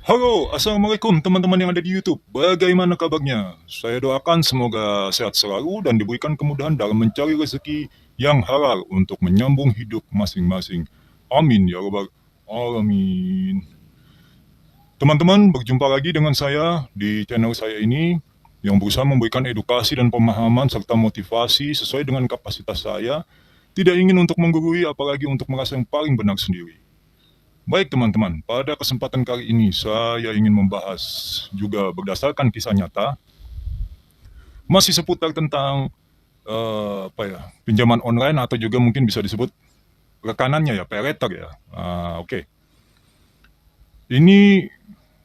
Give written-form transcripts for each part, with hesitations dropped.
Halo, Assalamualaikum teman-teman yang ada di YouTube. Bagaimana kabarnya? Saya doakan semoga sehat selalu dan diberikan kemudahan dalam mencari rezeki yang halal untuk menyambung hidup masing-masing. Amin ya rabbal alamin. Teman-teman, berjumpa lagi dengan saya di channel saya ini yang berusaha memberikan edukasi dan pemahaman serta motivasi sesuai dengan kapasitas saya. Tidak ingin untuk menggurui apalagi untuk merasa yang paling benar sendiri. Baik teman-teman, pada kesempatan kali ini saya ingin membahas juga berdasarkan kisah nyata, masih seputar tentang pinjaman online atau juga mungkin bisa disebut rekanannya ya, pay letter ya. Oke. Ini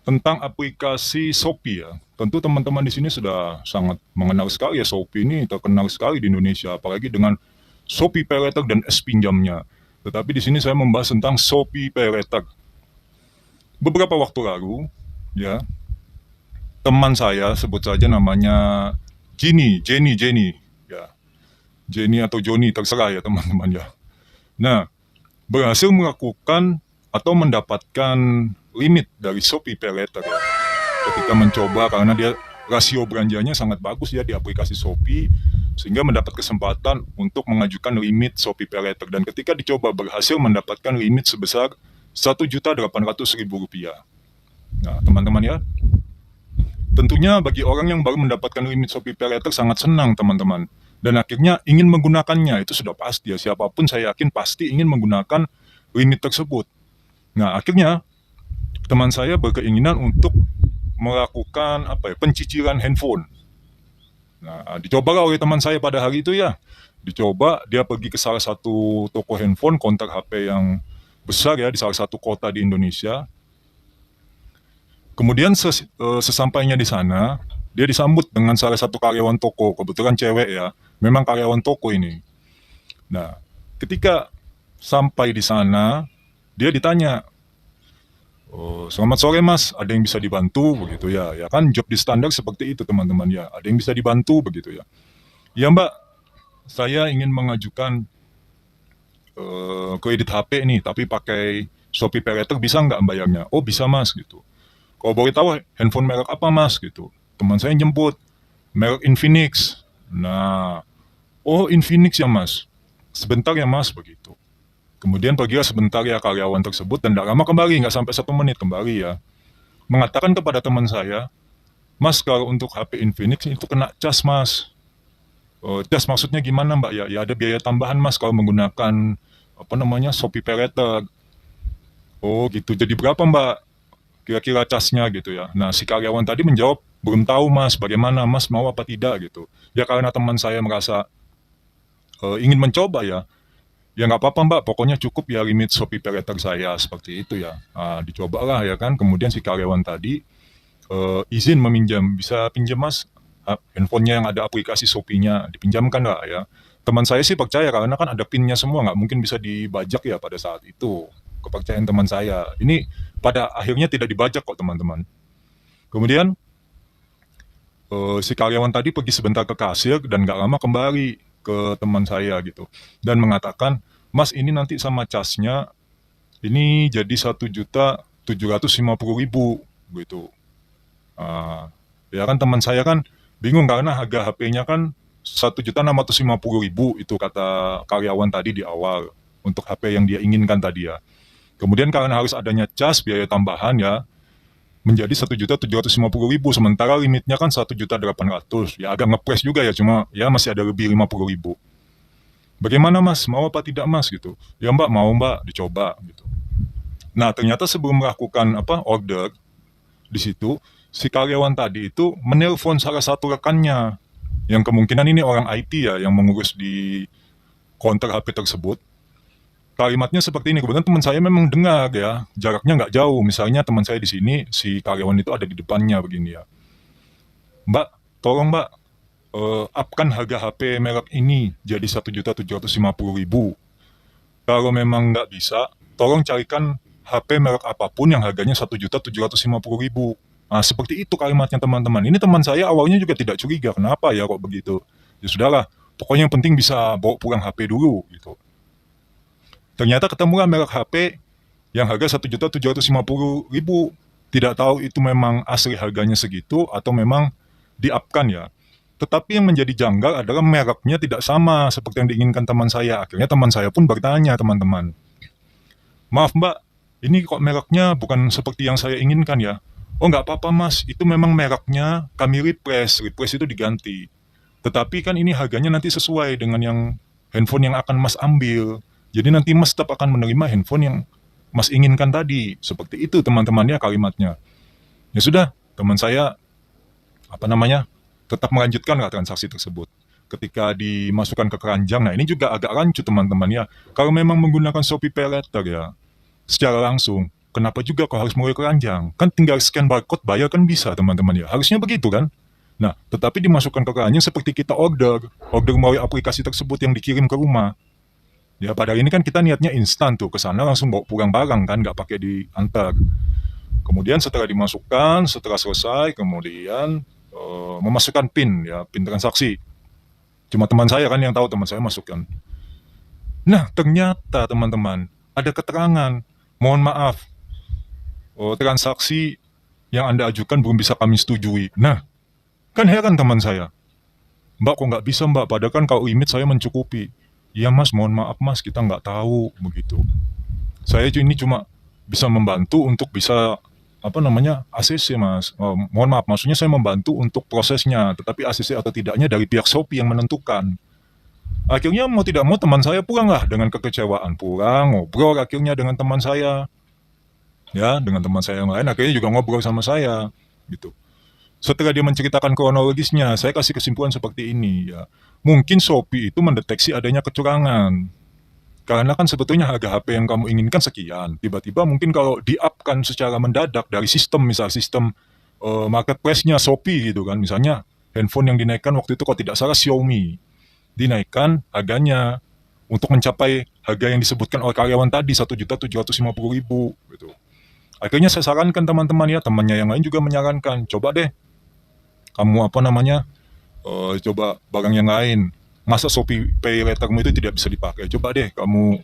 tentang aplikasi Shopee ya. Tentu teman-teman di sini sudah sangat mengenal sekali ya, Shopee ini terkenal sekali di Indonesia, apalagi dengan Shopee Pay Letter dan S-Pinjamnya. Tetapi di sini saya membahas tentang Shopee Pay Letter. Beberapa waktu lalu, ya, teman saya sebut saja namanya Jenny, ya, Jenny atau Joni terserah ya teman-teman ya. Nah, berhasil melakukan atau mendapatkan limit dari Shopee Pay Later ya. Ketika mencoba karena dia rasio belanjanya sangat bagus ya di aplikasi Shopee, sehingga mendapat kesempatan untuk mengajukan limit Shopee Pay Later, dan ketika dicoba berhasil mendapatkan limit sebesar Rp1.800.000. Nah, teman-teman ya, tentunya bagi orang yang baru mendapatkan limit Shopee Pay Later sangat senang teman-teman. Dan akhirnya ingin menggunakannya, itu sudah pasti ya. Siapapun saya yakin pasti ingin menggunakan limit tersebut. Nah akhirnya teman saya berkeinginan untuk melakukan pencicilan handphone. Nah dicoba oleh teman saya pada hari itu ya. Dicoba, dia pergi ke salah satu toko handphone, kontak HP yang besar ya di salah satu kota di Indonesia. Kemudian sesampainya di sana, dia disambut dengan salah satu karyawan toko, kebetulan cewek ya, memang karyawan toko ini. Nah, ketika sampai di sana, dia ditanya, "Oh, selamat sore mas, ada yang bisa dibantu?" Begitu ya. Ya kan job di standar seperti itu teman-teman ya, ada yang bisa dibantu begitu ya. "Ya mbak, saya ingin mengajukan kredit HP nih, tapi pakai Shopee Pay Later, bisa nggak bayarnya?" "Oh bisa mas," gitu. "Kalau boleh tahu handphone merek apa mas?" gitu. Teman saya jemput, "Merek Infinix." Nah, "Oh Infinix ya mas, sebentar ya mas," begitu. Kemudian pergilah sebentar ya karyawan tersebut, dan tidak lama kembali, nggak sampai 1 menit kembali ya. Mengatakan kepada teman saya, "Mas, kalau untuk HP Infinix itu kena cas mas." "Oh, cas maksudnya gimana mbak?" "Ya, ya ada biaya tambahan mas kalau menggunakan Shopee Pay Later." "Oh gitu, jadi berapa mbak kira-kira casnya?" gitu ya. Nah si karyawan tadi menjawab, "Belum tahu mas, bagaimana mas mau apa tidak?" gitu. Ya karena teman saya merasa ingin mencoba ya, "Ya nggak apa-apa mbak, pokoknya cukup ya limit Shopee Pay Later saya," seperti itu ya. Nah, dicobalah ya kan, kemudian si karyawan tadi izin meminjam, "Bisa pinjam mas handphonenya yang ada aplikasi Shopee-nya?" Dipinjamkan lah ya. Teman saya sih percaya karena kan ada PIN-nya semua, nggak mungkin bisa dibajak ya pada saat itu. Kepercayaan teman saya. Ini pada akhirnya tidak dibajak kok teman-teman. Kemudian si karyawan tadi pergi sebentar ke kasir dan nggak lama kembali ke teman saya gitu. Dan mengatakan, "Mas ini nanti sama casnya ini jadi 1.750.000 gitu." Ya kan teman saya kan bingung karena harga HP-nya kan 1.650.000 itu kata karyawan tadi di awal untuk HP yang dia inginkan tadi ya. Kemudian karena harus adanya cas biaya tambahan ya menjadi 1.750.000, sementara limitnya kan 1.800.000. Ya agak ngepres juga ya, cuma ya masih ada lebih 50.000. "Bagaimana mas, mau apa tidak mas?" gitu. "Ya mbak, mau mbak, dicoba," gitu. Nah ternyata sebelum melakukan order di situ, si karyawan tadi itu menelpon salah satu rekannya yang kemungkinan ini orang IT ya yang mengurus di counter HP tersebut. Kalimatnya seperti ini, kebetulan teman saya memang dengar ya, jaraknya nggak jauh. Misalnya teman saya di sini, si karyawan itu ada di depannya begini ya. "Mbak, tolong mbak, upkan harga HP merek ini jadi 1.750.000. Kalau memang nggak bisa, tolong carikan HP merek apapun yang harganya 1.750.000." Nah, seperti itu kalimatnya teman-teman. Ini teman saya awalnya juga tidak curiga, kenapa ya kok begitu. Ya sudahlah, pokoknya yang penting bisa bawa pulang HP dulu gitu. Ternyata ketemulah merek HP yang harga 1.750.000. Tidak tahu itu memang asli harganya segitu atau memang di-up-kan ya. Tetapi yang menjadi janggal adalah mereknya tidak sama seperti yang diinginkan teman saya. Akhirnya teman saya pun bertanya, teman-teman, "Maaf Mbak, ini kok mereknya bukan seperti yang saya inginkan ya?" "Oh nggak apa-apa Mas, itu memang mereknya kami replace itu diganti. Tetapi kan ini harganya nanti sesuai dengan yang handphone yang akan Mas ambil. Jadi nanti Mas tetap akan menerima handphone yang Mas inginkan tadi." Seperti itu teman-temannya kalimatnya. Ya sudah, teman saya tetap melanjutkan transaksi tersebut. Ketika dimasukkan ke keranjang, nah ini juga agak rancu teman-teman ya. Kalau memang menggunakan Shopee Pay Later ya, secara langsung, kenapa juga kau harus melalui keranjang? Kan tinggal scan barcode bayar kan bisa teman-teman ya. Harusnya begitu kan? Nah, tetapi dimasukkan ke keranjang seperti kita order melalui aplikasi tersebut yang dikirim ke rumah. Ya, padahal ini kan kita niatnya instan tuh, ke sana langsung bawa pulang barang kan, nggak pakai diantar. Kemudian setelah dimasukkan, setelah selesai, kemudian memasukkan PIN ya, PIN transaksi. Cuma teman saya kan yang tahu, teman saya masukkan. Nah, ternyata teman-teman, ada keterangan, mohon maaf, transaksi yang Anda ajukan belum bisa kami setujui. Nah, kan heran teman saya. "Mbak, kok nggak bisa Mbak? Padahal kan kalau limit saya mencukupi." "Iya Mas, mohon maaf Mas, kita nggak tahu," begitu. "Saya ini cuma bisa membantu untuk bisa ACC Mas. Mohon maaf, maksudnya saya membantu untuk prosesnya, tetapi ACC atau tidaknya dari pihak Shopee yang menentukan." Akhirnya mau tidak mau teman saya pulanglah dengan kekecewaan. Pulang, ngobrol akhirnya dengan teman saya. Ya, dengan teman saya yang lain akhirnya juga ngobrol sama saya. Gitu. Setelah dia menceritakan kronologisnya, saya kasih kesimpulan seperti ini ya. Mungkin Shopee itu mendeteksi adanya kecurangan. Karena kan sebetulnya harga HP yang kamu inginkan sekian. Tiba-tiba mungkin kalau di-up-kan secara mendadak dari sistem, misal sistem marketplace-nya Shopee gitu kan. Misalnya handphone yang dinaikkan waktu itu kalau tidak salah Xiaomi. Dinaikkan harganya untuk mencapai harga yang disebutkan oleh karyawan tadi 1.750.000 gitu. Akhirnya saya sarankan teman-teman ya, temannya yang lain juga menyarankan, coba deh kamu coba barang yang lain. Masa Shopee Pay Later-mu itu tidak bisa dipakai? Coba deh kamu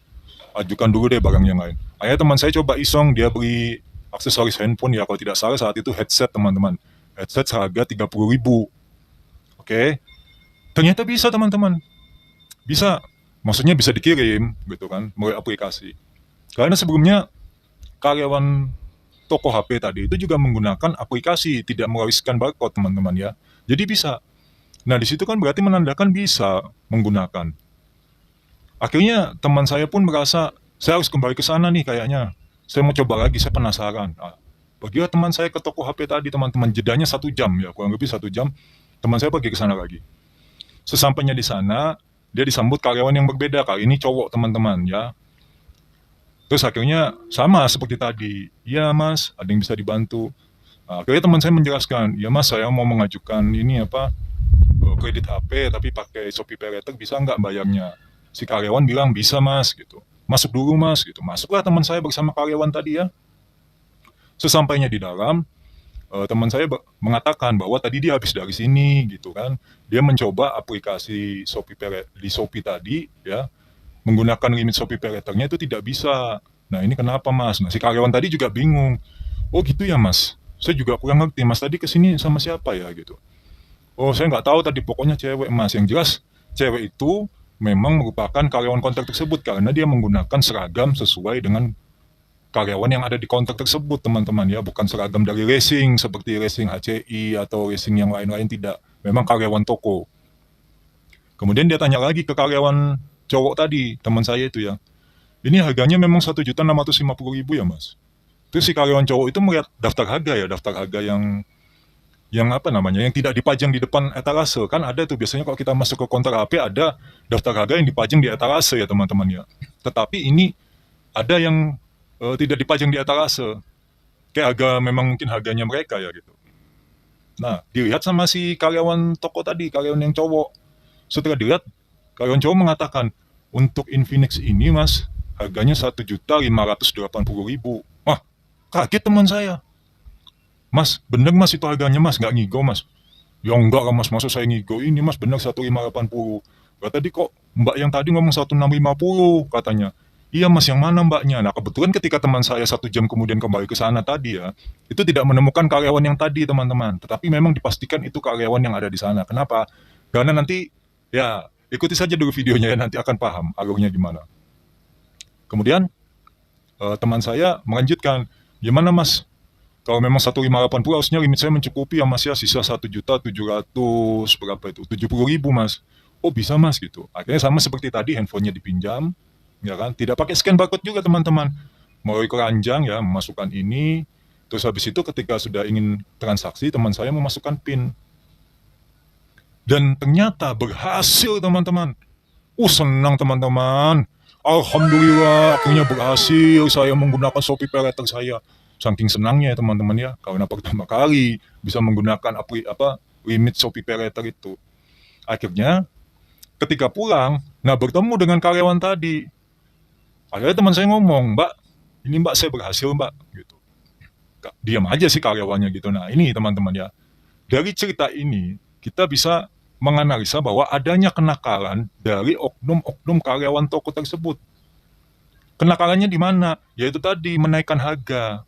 ajukan dulu deh barang yang lain. Akhirnya teman saya coba iseng, dia beli aksesoris handphone ya, kalau tidak salah saat itu headset teman-teman. Headset seharga 30.000. Oke. Ternyata bisa teman-teman. Bisa. Maksudnya bisa dikirim gitu kan, melalui aplikasi. Karena sebelumnya karyawan toko HP tadi itu juga menggunakan aplikasi, tidak melalui scan barcode teman-teman ya. Jadi bisa. Nah, di situ kan berarti menandakan bisa menggunakan. Akhirnya teman saya pun merasa, saya harus kembali ke sana nih kayaknya. Saya mau coba lagi, saya penasaran. Pergilah teman saya ke toko HP tadi, teman-teman. Jedanya 1 jam ya, kurang lebih 1 jam. Teman saya pergi ke sana lagi. Sesampainya di sana, dia disambut karyawan yang berbeda. Kali ini cowok teman-teman ya. Terus akhirnya sama seperti tadi. "Iya Mas, ada yang bisa dibantu." Akhirnya teman saya menjelaskan, "Ya Mas, saya mau mengajukan kredit HP tapi pakai Shopee Pay Later, bisa nggak bayarnya?" Si karyawan bilang, "Bisa Mas," gitu. "Masuk dulu Mas," gitu. Masuklah teman saya bersama karyawan tadi ya. Sesampainya di dalam, teman saya mengatakan bahwa tadi dia habis dari sini gitu kan. Dia mencoba aplikasi di Shopee tadi ya, menggunakan limit Shopee Pay Later-nya itu tidak bisa. "Nah ini kenapa Mas?" Nah si karyawan tadi juga bingung. "Oh gitu ya Mas, saya juga kurang ngerti. Mas tadi kesini sama siapa ya?" gitu. "Oh saya nggak tahu tadi, pokoknya cewek Mas." Yang jelas cewek itu memang merupakan karyawan kontrak tersebut karena dia menggunakan seragam sesuai dengan karyawan yang ada di kontrak tersebut teman-teman ya, bukan seragam dari racing seperti racing HCI atau racing yang lain-lain, tidak. Memang karyawan toko. Kemudian dia tanya lagi ke karyawan cowok tadi, teman saya itu ya, "Ini harganya memang 1.650.000 ya Mas?" Terus si karyawan cowok itu melihat daftar harga yang tidak dipajang di depan etalase. Kan ada tuh biasanya kalau kita masuk ke counter HP ada daftar harga yang dipajang di etalase ya teman-teman ya. Tetapi ini ada yang tidak dipajang di etalase. Kayak memang mungkin harganya mereka ya gitu. Nah, dilihat sama si karyawan toko tadi, karyawan yang cowok. Setelah dilihat, karyawan cowok mengatakan, "Untuk Infinix ini Mas, harganya 1.580.000. Wah, kaget teman saya. "Mas, bener Mas itu harganya Mas, nggak ngigo Mas?" "Ya enggak lah Mas, masa saya ngigo, ini Mas bener 1.580. Tadi kok Mbak yang tadi ngomong 1.650 katanya." Iya mas, yang mana mbaknya? Nah kebetulan ketika teman saya 1 jam kemudian kembali ke sana tadi ya, itu tidak menemukan karyawan yang tadi teman-teman. Tetapi memang dipastikan itu karyawan yang ada di sana. Kenapa? Karena nanti ya ikuti saja dulu videonya ya, nanti akan paham alurnya gimana. Kemudian teman saya melanjutkan, gimana mas? Kalau memang 1.580 harusnya limit saya mencukupi ya mas ya, sisa 1.700.000 berapa itu? 70.000 mas. Oh bisa mas gitu. Akhirnya sama seperti tadi, handphonenya dipinjam, ya kan? Tidak pakai scan barcode juga teman-teman. Melalui keranjang ya, memasukkan ini. Terus habis itu ketika sudah ingin transaksi, teman saya memasukkan PIN. Dan ternyata berhasil teman-teman. Senang teman-teman. Alhamdulillah, akhirnya berhasil saya menggunakan Shopee Pay Later saya. Saking senangnya ya teman-teman ya, karena pertama kali bisa menggunakan limit Shopee Pay Later itu. Akhirnya ketika pulang, nah bertemu dengan karyawan tadi. Akhirnya teman saya ngomong, Mbak, ini Mbak saya berhasil Mbak, gitu. Diam aja sih karyawannya gitu. Nah ini teman-teman ya, dari cerita ini kita bisa menganalisa bahwa adanya kenakalan dari oknum-oknum karyawan toko tersebut. Kenakalannya di mana? Yaitu tadi menaikkan harga.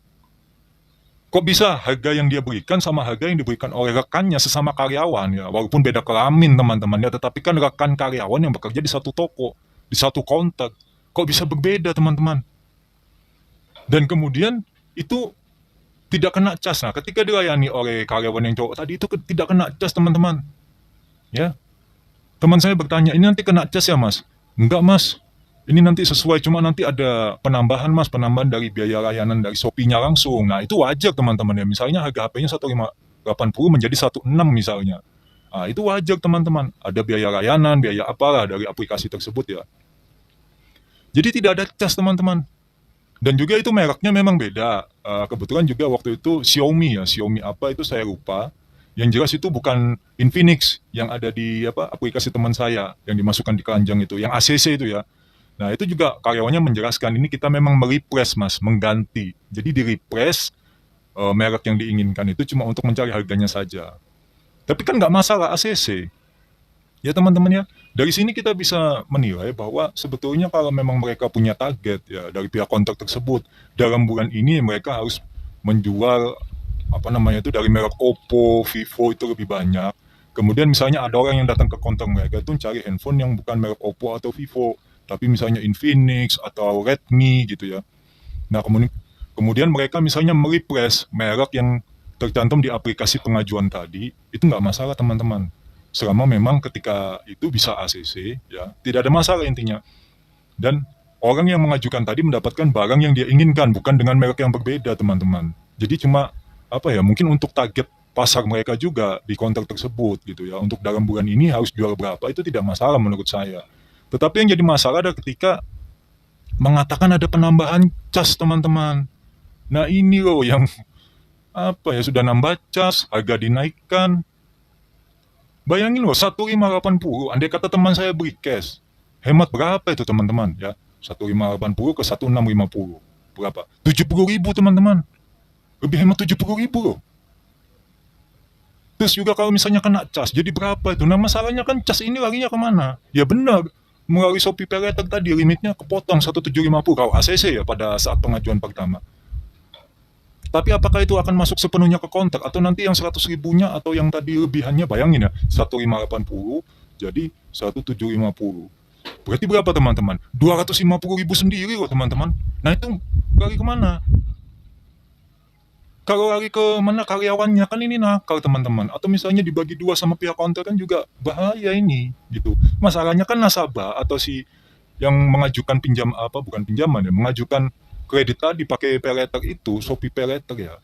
Kok bisa harga yang dia berikan sama harga yang diberikan oleh rekannya sesama karyawan ya, walaupun beda kelamin teman-teman ya, tetapi kan rekan karyawan yang bekerja di satu toko, di satu counter. Kok bisa berbeda teman-teman? Dan kemudian itu tidak kena cas. Nah, ketika dilayani oleh karyawan yang cowok tadi itu tidak kena cas teman-teman. Ya, teman saya bertanya, ini nanti kena cas ya mas? Enggak mas, ini nanti sesuai, cuma nanti ada penambahan mas, penambahan dari biaya layanan dari Shopee-nya langsung. Nah itu wajar teman-teman ya, misalnya harga HP-nya 1.580 menjadi 1.6 misalnya. Nah itu wajar teman-teman, ada biaya layanan, biaya apalah dari aplikasi tersebut ya. Jadi tidak ada cas teman-teman. Dan juga itu mereknya memang beda. Kebetulan juga waktu itu Xiaomi ya, Xiaomi apa itu saya lupa. Yang jelas itu bukan Infinix yang ada di aplikasi teman saya yang dimasukkan di keranjang itu, yang ACC itu ya. Nah itu juga karyawannya menjelaskan ini kita memang merepress mas, mengganti. Jadi di repress merek yang diinginkan itu cuma untuk mencari harganya saja. Tapi kan nggak masalah ACC. Ya teman-teman ya, dari sini kita bisa menilai bahwa sebetulnya kalau memang mereka punya target ya dari pihak kontrak tersebut, dalam bulan ini mereka harus menjual dari merek Oppo, Vivo itu lebih banyak. Kemudian misalnya ada orang yang datang ke konter mereka itu cari handphone yang bukan merek Oppo atau Vivo, tapi misalnya Infinix atau Redmi gitu ya. Nah kemudian mereka misalnya merepress merek yang tercantum di aplikasi pengajuan tadi, itu nggak masalah teman-teman. Selama memang ketika itu bisa ACC, ya tidak ada masalah intinya. Dan orang yang mengajukan tadi mendapatkan barang yang dia inginkan, bukan dengan merek yang berbeda teman-teman. Jadi cuma mungkin untuk target pasar mereka juga di kontrak tersebut gitu ya. Untuk dalam bulan ini harus jual berapa, itu tidak masalah menurut saya. Tetapi yang jadi masalah adalah ketika mengatakan ada penambahan cas teman-teman. Nah ini loh yang sudah nambah cas, harga dinaikkan. Bayangin loh 1.580, andai kata teman saya beli cash, hemat berapa itu teman-teman ya? 1.580 ke 1.650 berapa? 70.000 teman-teman. Lebih hemat 70.000 loh. Terus juga kalau misalnya kena cas, jadi berapa itu? Nah masalahnya kan cas ini larinya kemana? Ya benar, melalui Shopee Pay Later tadi limitnya kepotong 1.750 kalau ACC ya pada saat pengajuan pertama. Tapi apakah itu akan masuk sepenuhnya ke kontrak atau nanti yang 100.000-nya atau yang tadi lebihannya, bayangin ya 1.580 jadi 1.750. Berarti berapa teman-teman? 250.000 sendiri loh teman-teman. Nah itu lari kemana? Kalau lari ke mana karyawannya kan ini nakal teman-teman. Atau misalnya dibagi dua sama pihak kontrak kan juga bahaya ini gitu. Masalahnya kan nasabah atau si yang mengajukan bukan pinjaman ya, mengajukan kredit tadi pakai Pay Later itu, Shopee Pay Later ya,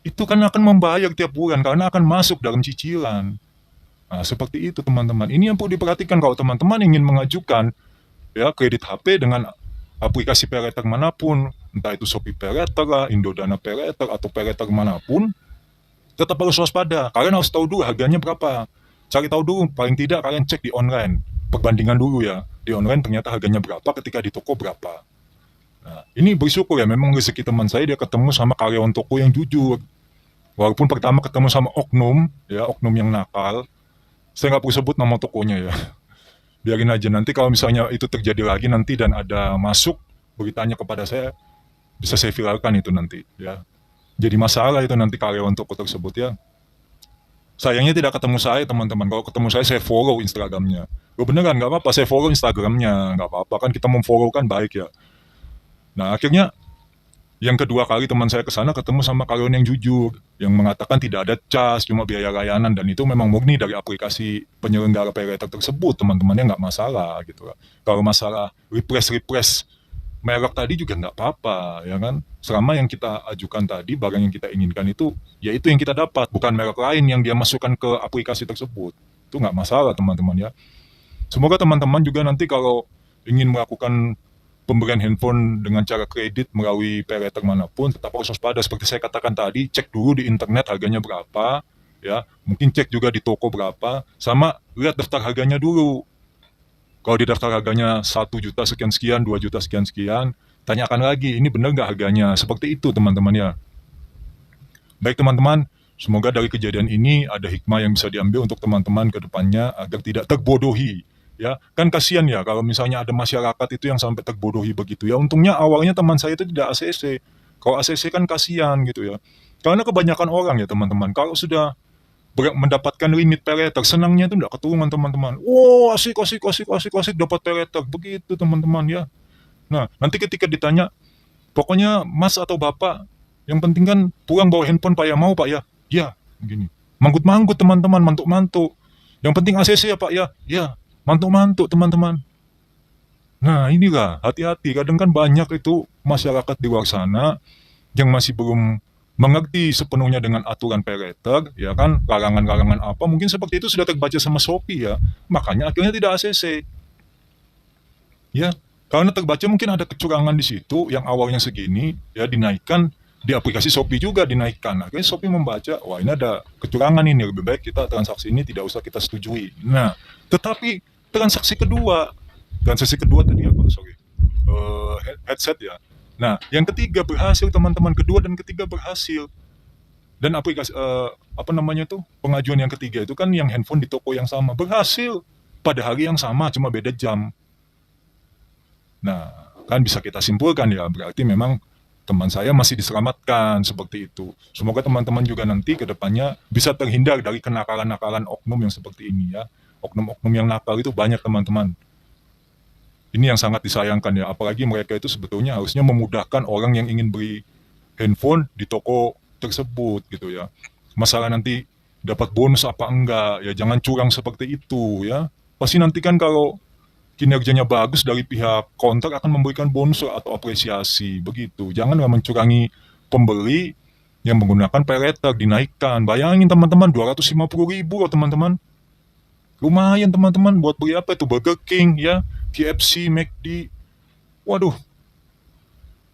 itu kan akan membayar tiap bulan karena akan masuk dalam cicilan. Nah, seperti itu teman-teman. Ini yang perlu diperhatikan kalau teman-teman ingin mengajukan ya kredit HP dengan aplikasi Pay Later manapun, entah itu Shopee Pay Later lah, Indodana Pay Later atau Pay Later manapun, tetap harus waspada. Kalian harus tahu dulu harganya berapa. Cari tahu dulu, paling tidak kalian cek di online, perbandingan dulu ya. Di online ternyata harganya berapa, ketika di toko berapa. Nah, ini bersyukur ya, memang rezeki teman saya dia ketemu sama karyawan toko yang jujur. Walaupun pertama ketemu sama oknum, ya oknum yang nakal. Saya nggak perlu sebut nama tokonya ya. Biarin aja nanti kalau misalnya itu terjadi lagi nanti dan ada masuk beritanya kepada saya, bisa saya viralkan itu nanti ya. Jadi masalah itu nanti karyawan toko tersebut ya. Sayangnya tidak ketemu saya teman-teman. Kalau ketemu saya follow Instagramnya. Oh beneran nggak apa-apa, saya follow Instagramnya, nggak apa-apa kan kita memfollow kan baik ya. Nah akhirnya yang kedua kali teman saya ke sana ketemu sama karyawan yang jujur, yang mengatakan tidak ada cas, cuma biaya layanan, dan itu memang murni dari aplikasi penyelenggara paylater tersebut, teman-temannya nggak masalah gitu. Kalau masalah repress merek tadi juga nggak apa-apa, ya kan? Selama yang kita ajukan tadi, barang yang kita inginkan itu, ya itu yang kita dapat, bukan merek lain yang dia masukkan ke aplikasi tersebut. Itu nggak masalah teman-teman ya. Semoga teman-teman juga nanti kalau ingin melakukan pemberian handphone dengan cara kredit melalui paylater manapun, tetap harus waspada. Seperti saya katakan tadi, cek dulu di internet harganya berapa, ya. Mungkin cek juga di toko berapa, sama lihat daftar harganya dulu. Kalau di daftar harganya 1 juta sekian-sekian, 2 juta sekian-sekian, tanyakan lagi, ini benar nggak harganya? Seperti itu teman-teman ya. Baik teman-teman, semoga dari kejadian ini ada hikmah yang bisa diambil untuk teman-teman ke depannya agar tidak terbodohi. Ya, kan kasihan ya kalau misalnya ada masyarakat itu yang sampai terbodohi begitu ya. Untungnya awalnya teman saya itu tidak ACC. Kalau ACC kan kasihan gitu ya. Karena kebanyakan orang ya teman-teman, kalau sudah mendapatkan limit paylater, senangnya itu tidak keturungan teman-teman. Wow, asik, asik, asik, asik, asik, dapat paylater. Begitu teman-teman ya. Nah, nanti ketika ditanya, pokoknya mas atau bapak, yang penting kan pulang bawa handphone pak ya, mau pak ya? Ya, begini. Manggut-manggut teman-teman, mantuk-mantuk. Yang penting ACC ya pak ya? Ya, mantuk-mantuk teman-teman. Nah inilah, hati-hati. Kadang kan banyak itu masyarakat di luar sana yang masih belum mengerti sepenuhnya dengan aturan paylater, ya kan, larangan-larangan apa, mungkin seperti itu sudah terbaca sama Shopee ya, makanya akhirnya tidak ACC. Ya, karena terbaca mungkin ada kecurangan di situ yang awalnya segini, ya dinaikkan, di aplikasi Shopee juga dinaikkan. Akhirnya Shopee membaca, wah ini ada kecurangan ini, lebih baik kita transaksi ini tidak usah kita setujui. Nah, tetapi transaksi kedua tadi apa? Sorry, headset ya. Nah, yang ketiga berhasil teman-teman, kedua dan ketiga berhasil. Dan aplikasi apa namanya tuh pengajuan yang ketiga itu kan yang handphone di toko yang sama berhasil pada hari yang sama, cuma beda jam. Nah, kan bisa kita simpulkan ya, berarti memang teman saya masih diselamatkan seperti itu. Semoga teman-teman juga nanti ke depannya bisa terhindar dari kenakalan-nakalan oknum yang seperti ini ya. Oknum-oknum yang nakal itu banyak teman-teman. Ini yang sangat disayangkan ya, apalagi mereka itu sebetulnya harusnya memudahkan orang yang ingin beli handphone di toko tersebut gitu ya. Masalah nanti dapat bonus apa enggak, ya jangan curang seperti itu ya. Pasti nanti kan kalau kinerjanya bagus dari pihak kontrak akan memberikan bonus atau apresiasi begitu. Janganlah mencurangi pembeli yang menggunakan paylater dinaikkan. Bayangin teman-teman 250.000 loh teman-teman. Lumayan teman-teman buat beli apa itu, Burger King ya, KFC, McD. Waduh.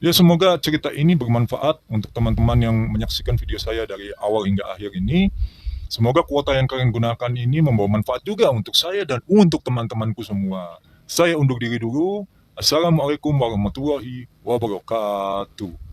Ya semoga cerita ini bermanfaat untuk teman-teman yang menyaksikan video saya dari awal hingga akhir ini. Semoga kuota yang kalian gunakan ini membawa manfaat juga untuk saya dan untuk teman-temanku semua. Saya undur diri dulu. Assalamualaikum warahmatullahi wabarakatuh.